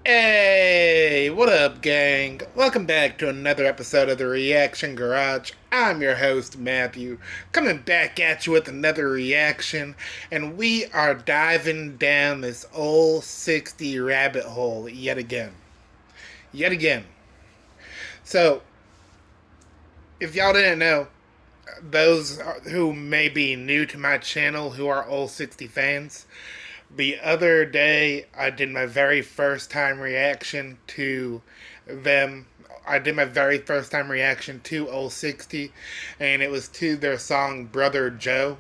Hey, what up, gang? Welcome back to another episode of the Reaction Garage. I'm your host, Matthew, coming back at you with another reaction, and we are diving down this old 60 rabbit hole yet again. Yet again. So, if y'all didn't know, those who may be new to my channel who are old 60 fans, the other day I did my very first time reaction to them. I did my very first time reaction to Old 60, and it was to their song Brother Joe.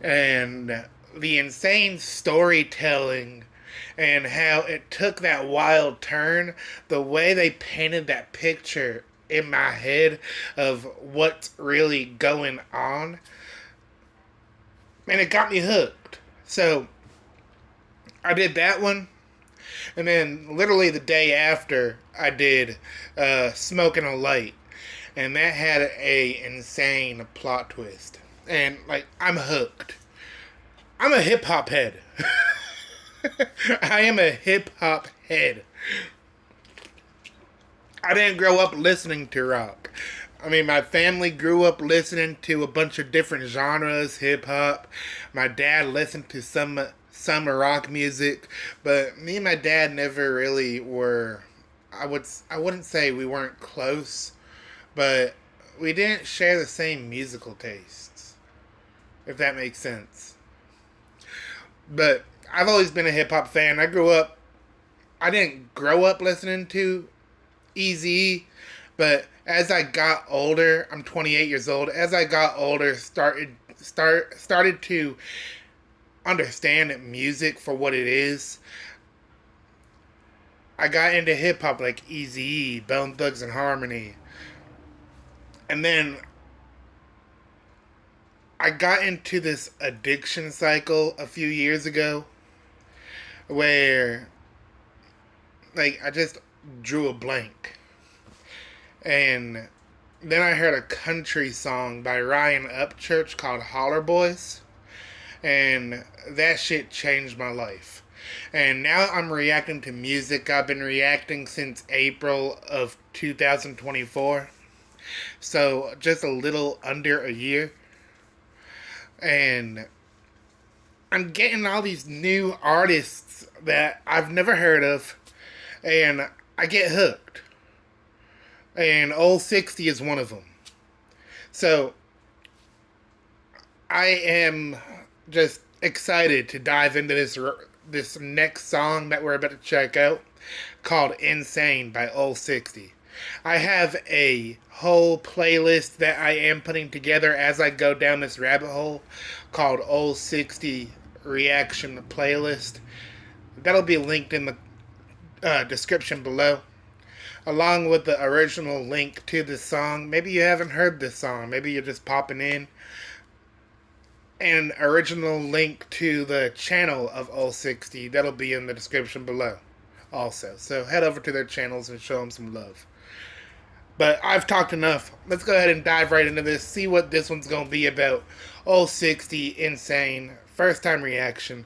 And the insane storytelling and how it took that wild turn, the way they painted that picture in my head of what's really going on, and it got me hooked. So I did that one, and then literally the day after, I did Smoking a Light, and that had a insane plot twist. And like, I'm hooked. I'm a hip hop head. I am a hip hop head. I didn't grow up listening to rock. I mean, my family grew up listening to a bunch of different genres, hip hop. My dad listened to some rock music, but me and my dad never really were. I wouldn't say we weren't close, but we didn't share the same musical tastes, if that makes sense. But I've always been a hip hop fan. I didn't grow up listening to Easy, but as I got older, I'm 28 years old. As I got older, started to understand music for what it is. I got into hip hop like Eazy-E, Bone Thugs and Harmony, and then I got into this addiction cycle a few years ago, where like I just drew a blank. And then I heard a country song by Ryan Upchurch called Holler Boys. And that shit changed my life. And now I'm reacting to music. I've been reacting since April of 2024. So just a little under a year. And I'm getting all these new artists that I've never heard of. And I get hooked. And Old 60 is one of them. So I am just excited to dive into this next song that we're about to check out, called Insane by Old 60. I have a whole playlist that I am putting together as I go down this rabbit hole called Old 60 Reaction Playlist. That'll be linked in the description below, along with the original link to this song. Maybe you haven't heard this song. Maybe you're just popping in. An original link to the channel of Old 60. That'll be in the description below also. So head over to their channels and show them some love. But I've talked enough. Let's go ahead and dive right into this. See what this one's going to be about. Old 60, Insane. First time reaction.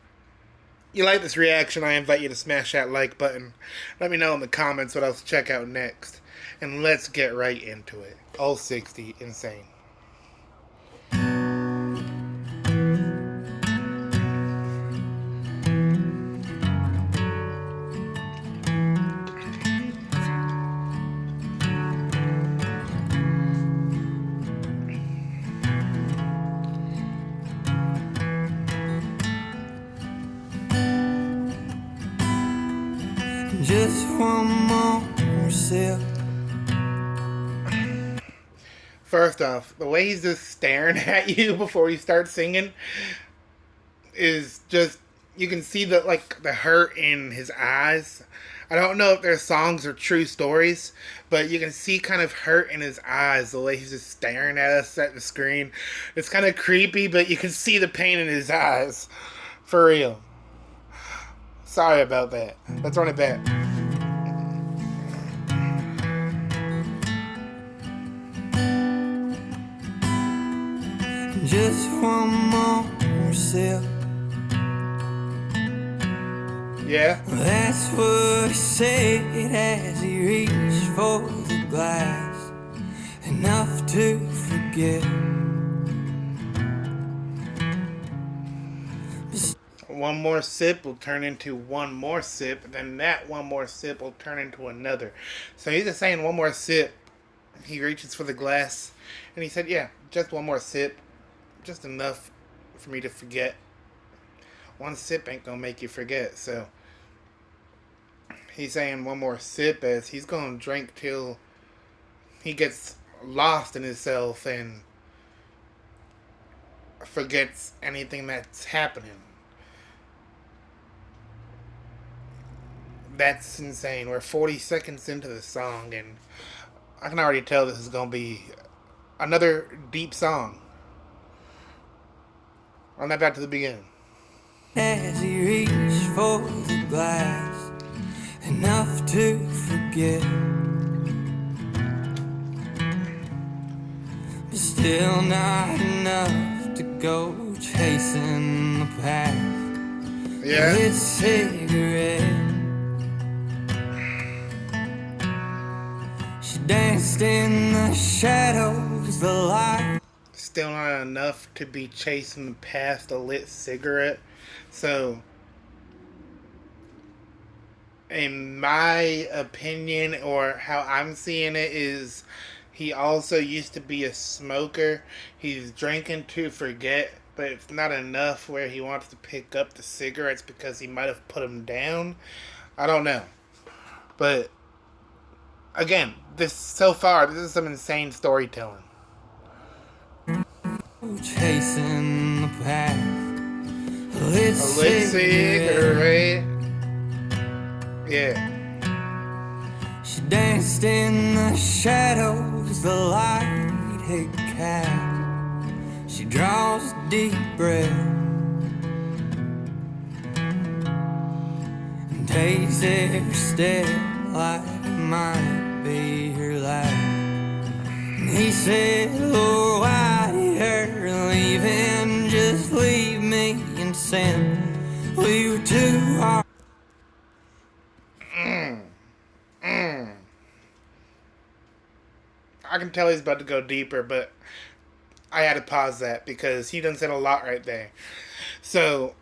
You like this reaction, I invite you to smash that like button. Let me know in the comments what else to check out next. And let's get right into it. Old 60, Insane. Just one more sip. First off, the way he's just staring at you before you start singing is just, you can see the hurt in his eyes. I don't know if their songs are true stories, but you can see kind of hurt in his eyes, the way he's just staring at us at the screen. It's kind of creepy, but you can see the pain in his eyes. For real. Sorry about that. Let's run it back. Just one more sip. Yeah. That's what he said as he reached for the glass. Enough to forget. One more sip will turn into one more sip, then that one more sip will turn into another. So he's just saying one more sip. He reaches for the glass, and he said, yeah, just one more sip. Just enough for me to forget. One sip ain't gonna make you forget, so he's saying one more sip as he's gonna drink till he gets lost in himself and forgets anything that's happening. That's insane. We're 40 seconds into the song, and I can already tell this is gonna be another deep song. I'm not back to the beginning. As he reached for the glass, enough to forget. But still not enough to go chasing the path. Yeah. It's cigarette. She danced in the shadows, the light. Still not enough to be chasing past a lit cigarette. So, in my opinion, or how I'm seeing it, is he also used to be a smoker. He's drinking to forget, but it's not enough where he wants to pick up the cigarettes because he might have put them down. I don't know. But, again, this is some insane storytelling. Chasing the path. A lit cigarette. Yeah. She danced in the shadows, the light had cast. She draws a deep breath and takes every step like it might be her last. And he said, Lord, why did her leaving just leave me in sin? We were too hard. I can tell he's about to go deeper, but I had to pause that because he done said a lot right there. So,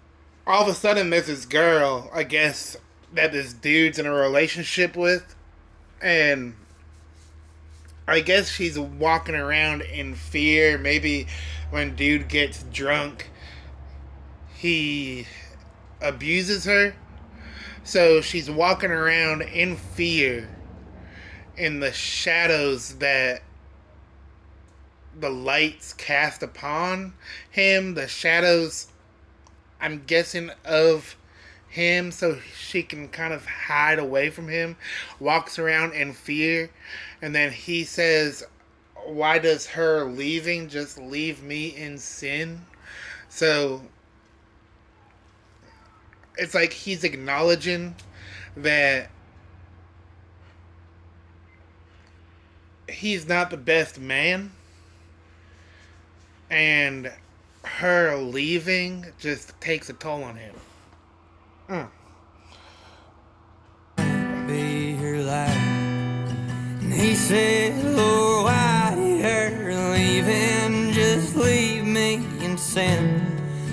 all of a sudden there's this girl, I guess, that this dude's in a relationship with, and I guess she's walking around in fear. Maybe when dude gets drunk, he abuses her. So she's walking around in fear in the shadows that the lights cast upon him. The shadows, I'm guessing, of him, so she can kind of hide away from him. Walks around in fear. And then he says, why does her leaving just leave me in sin? So it's like he's acknowledging that he's not the best man, and her leaving just takes a toll on him. Be her life. And he said, Lord, why did her leaving just leave me in sin?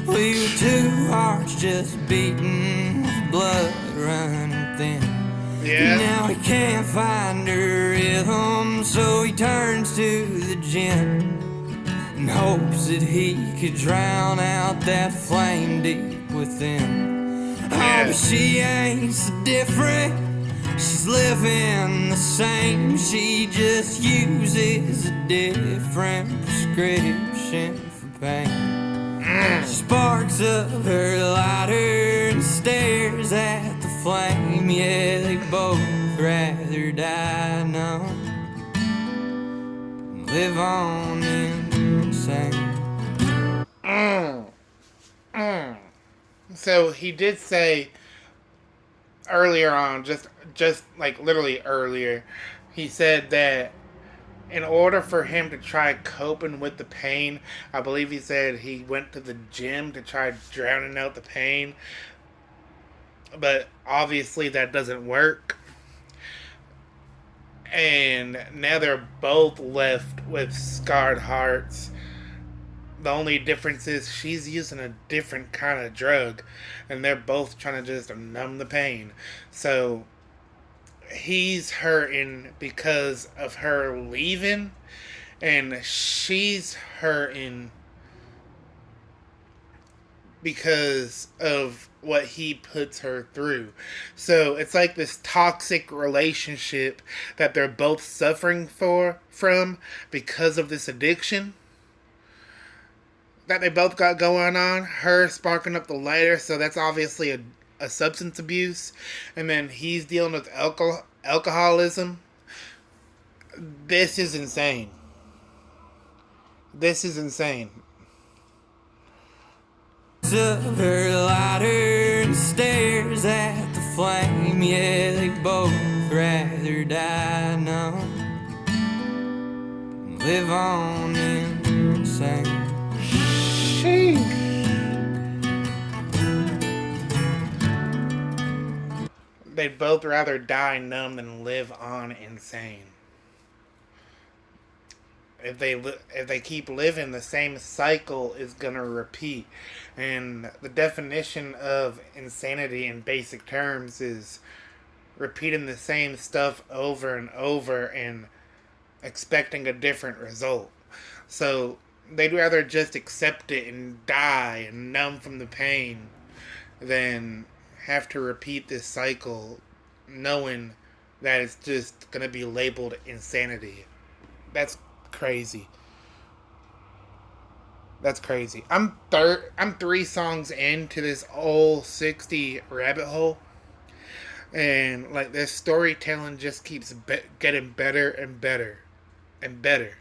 We were two hearts just beating, with blood running thin. Yeah. Now he can't find her rhythm, so he turns to the gin and hopes that he could drown out that flame deep within. Oh, but she ain't so different. She's living the same. She just uses a different prescription for pain. She sparks up her lighter and stares at the flame. Yeah, they both rather die now, live on insane. So he did say earlier on, just like literally earlier, he said that in order for him to try coping with the pain, I believe he said he went to the gym to try drowning out the pain. but obviously that doesn't work. And now they're both left with scarred hearts. The only difference is she's using a different kind of drug, and they're both trying to just numb the pain. So he's hurting because of her leaving, and she's hurting because of what he puts her through. So it's like this toxic relationship that they're both suffering from because of this addiction that they both got going on. Her sparking up the lighter, so that's obviously a substance abuse, and then he's dealing with alcoholism. This is insane. This is insane. Of her lighter and stares at the flame. Yeah, they both rather die now. Live on insane. Sheesh. They'd both rather die numb than live on insane. If they keep living, the same cycle is gonna repeat. And the definition of insanity in basic terms is repeating the same stuff over and over and expecting a different result. So they'd rather just accept it and die and numb from the pain than have to repeat this cycle knowing that it's just gonna be labeled insanity. That's crazy. That's crazy. I'm 3 songs into this old 60 rabbit hole, and like this storytelling just keeps getting better and better and better.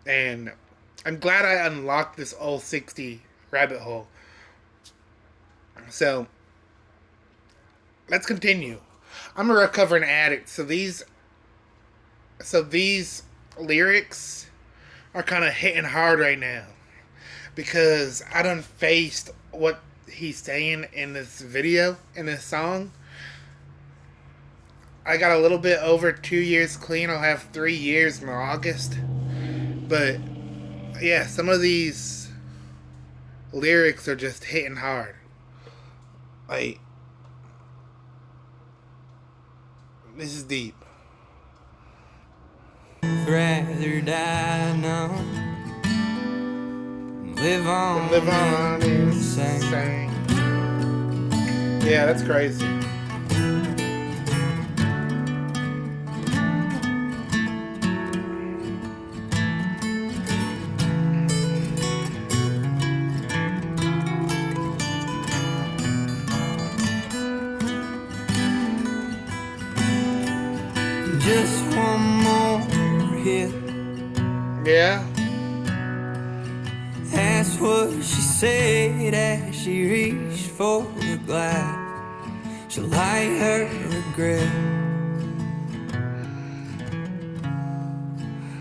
And I'm glad I unlocked this old 60 rabbit hole. So let's continue. I'm a recovering addict, so these lyrics are kind of hitting hard right now because I done faced what he's saying in this video, in this song. I got a little bit over 2 years clean. I'll have 3 years in August. But yeah, some of these lyrics are just hitting hard. Like, this is deep. Rather die now. Live on insane. Yeah, that's crazy. Just one more hit. Yeah. That's what she said as she reached for the glass. She'll light her regret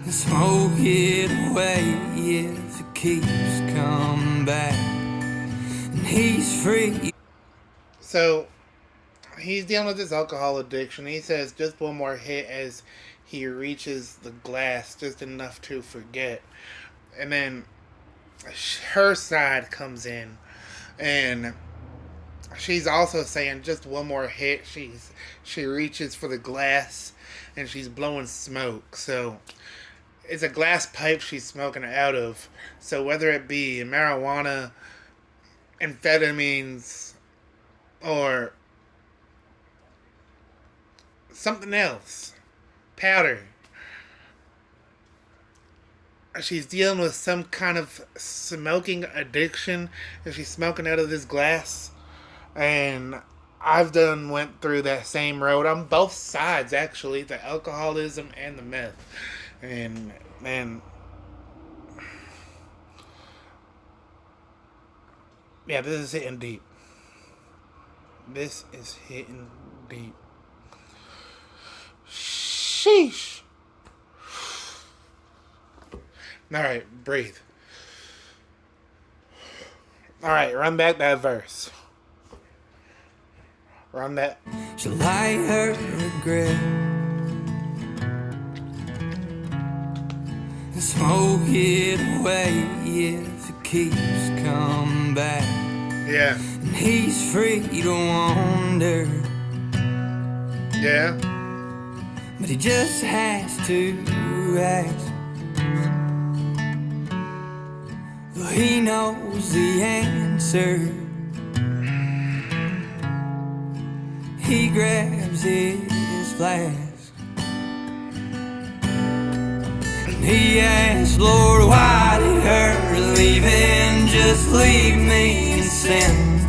and smoke it away if it keeps coming back. And he's free. So he's dealing with his alcohol addiction. He says just one more hit as he reaches the glass, just enough to forget. And then her side comes in, and she's also saying just one more hit. She reaches for the glass, and she's blowing smoke. So it's a glass pipe she's smoking out of. So whether it be marijuana, amphetamines, or something else, powder, she's dealing with some kind of smoking addiction, and she's smoking out of this glass. And I've went through that same road on both sides, actually, the alcoholism and the meth. And man, yeah, this is hitting deep. This is hitting deep. Sheesh. Alright, breathe. Alright, run back that verse. Run that. she'll light her regret and smoke it away if it keeps coming back. Yeah. And he's free to wander. Yeah. But he just has to ask. Though he knows the answer, he grabs his flask and he asks, Lord, why did her leaving just leave me in sin?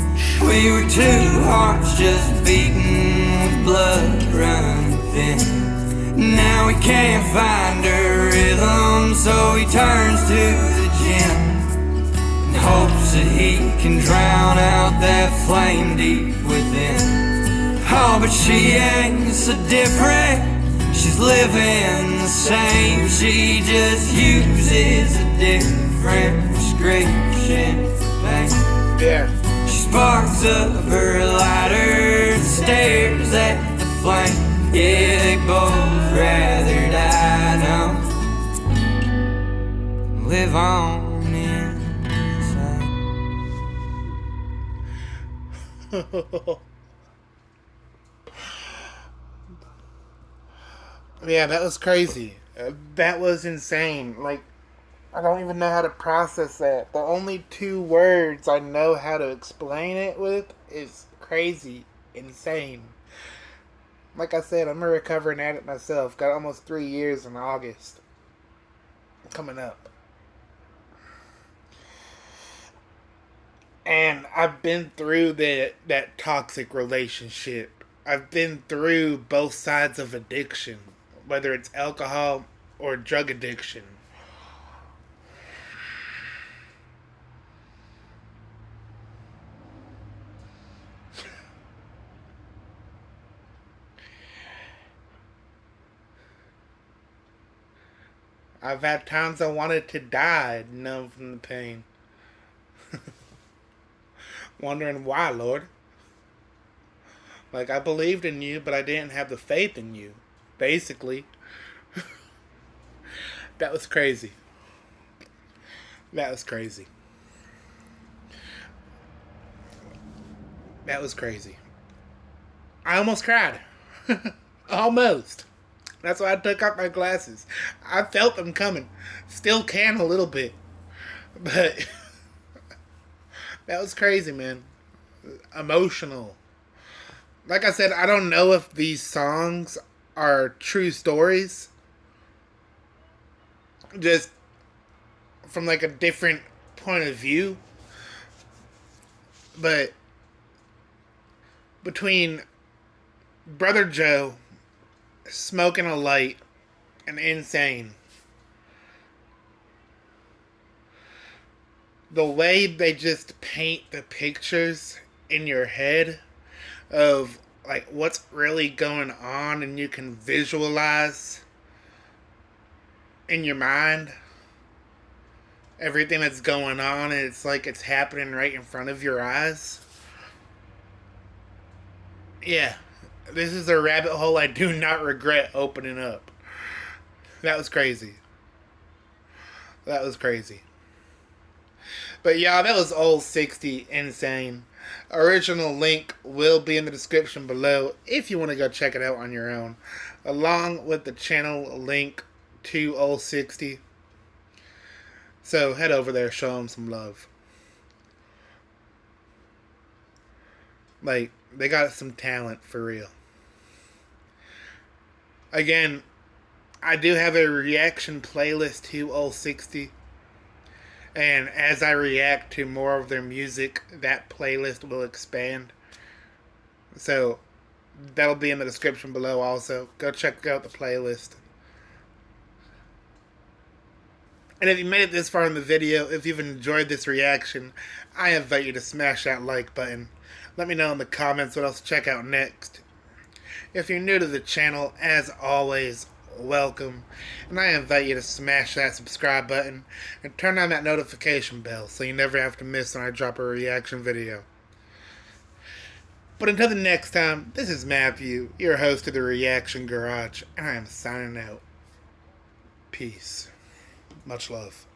We were two hearts just beating with blood running thin. Now he can't find her rhythm, so he turns to the gin and hopes that he can drown out that flame deep within. Oh, but she ain't so different, she's living the same. She just uses a different prescription for pain. Yeah. She sparks up her lighter and stares at the flame. Yeah, they both rather die now, live on inside. Yeah, that was crazy. That was insane. Like, I don't even know how to process that. The only two words I know how to explain it with is crazy, insane. Like I said, I'm a recovering addict myself. Got almost 3 years in August. Coming up. And I've been through that toxic relationship. I've been through both sides of addiction. Whether it's alcohol or drug addiction. I've had times I wanted to die, numb from the pain. Wondering why, Lord. Like, I believed in you, but I didn't have the faith in you. Basically. That was crazy. That was crazy. That was crazy. I almost cried. Almost. That's why I took off my glasses. I felt them coming. Still can a little bit. But that was crazy, man. Emotional. Like I said, I don't know if these songs are true stories. Just from like a different point of view. But between Brother Joe, Smoking a Light, and Insane, the way they just paint the pictures in your head of like what's really going on, and you can visualize in your mind everything that's going on, and it's like it's happening right in front of your eyes. Yeah, this is a rabbit hole I do not regret opening up. That was crazy. That was crazy. But yeah, that was Old 60 Insane. Original link will be in the description below if you want to go check it out on your own, along with the channel link to Old 60. So head over there, show them some love. Like, they got some talent for real. Again, I do have a reaction playlist to Old 60. And as I react to more of their music, that playlist will expand. So, that'll be in the description below also. Go check out the playlist. And if you made it this far in the video, if you've enjoyed this reaction, I invite you to smash that like button. Let me know in the comments what else to check out next. If you're new to the channel, as always, welcome. And I invite you to smash that subscribe button and turn on that notification bell so you never have to miss when I drop a reaction video. But until the next time, this is Matthew, your host of the Reaction Garage, and I am signing out. Peace. Much love.